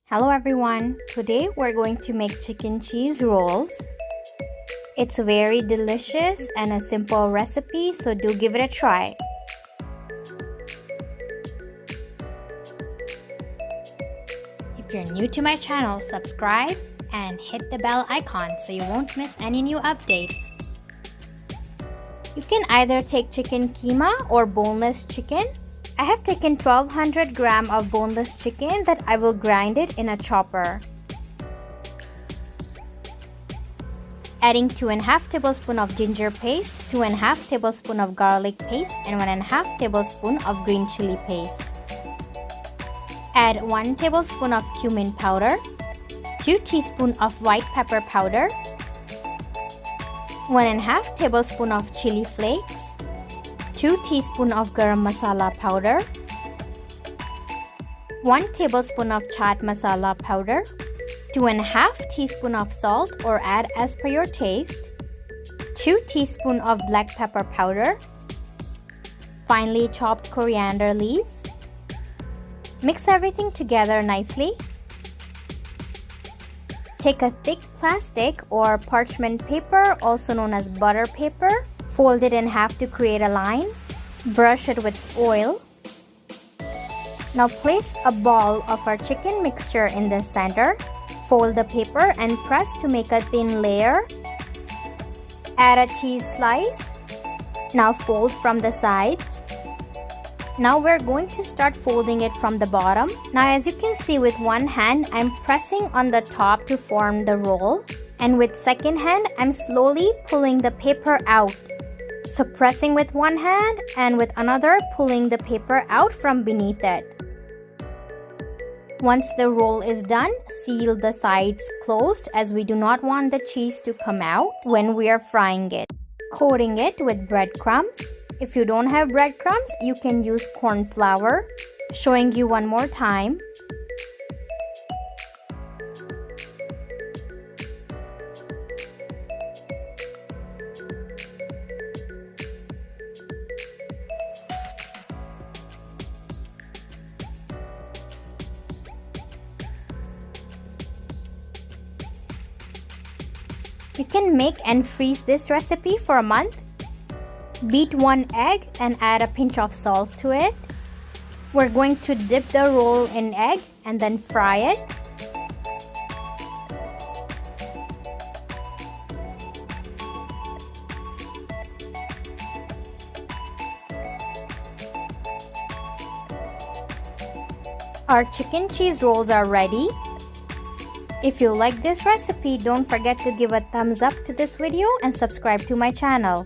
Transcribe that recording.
Hello everyone, today we're going to make chicken cheese rolls. It's very delicious and a simple recipe, so do give it a try. If you're new to my channel, subscribe and hit the bell icon so you won't miss any new updates. You can either take chicken keema or boneless chicken. I have taken 1200 gram of boneless chicken that I will grind it in a chopper. Adding 2.5 tablespoons of ginger paste, 2.5 tablespoons of garlic paste, and 1.5 tablespoons of green chili paste. Add 1 tablespoon of cumin powder, 2 teaspoons of white pepper powder, 1.5 tablespoons of chili flakes, 2 teaspoons of Garam Masala powder, 1 tablespoon of Chaat Masala powder, 2.5 teaspoons of salt or add as per your taste, 2 teaspoons of black pepper powder, finely chopped coriander leaves. Mix everything together nicely. Take a thick plastic or parchment paper, also known as butter paper. Fold it in half to create a line. Brush it with oil. Now place a ball of our chicken mixture in the center. Fold the paper and press to make a thin layer. Add a cheese slice. Now fold from the sides. Now we're going to start folding it from the bottom. Now as you can see, with one hand I'm pressing on the top to form the roll, and with second hand I'm slowly pulling the paper out. So pressing with one hand and with another pulling the paper out from beneath it. Once the roll is done, seal the sides closed as we do not want the cheese to come out when we are frying it. Coating it with breadcrumbs. If you don't have breadcrumbs, you can use cornflour. Showing you one more time. You can make and freeze this recipe for a month. Beat 1 egg and add a pinch of salt to it. We're going to dip the roll in egg and then fry it. Our chicken cheese rolls are ready. If you like this recipe, don't forget to give a thumbs up to this video and subscribe to my channel.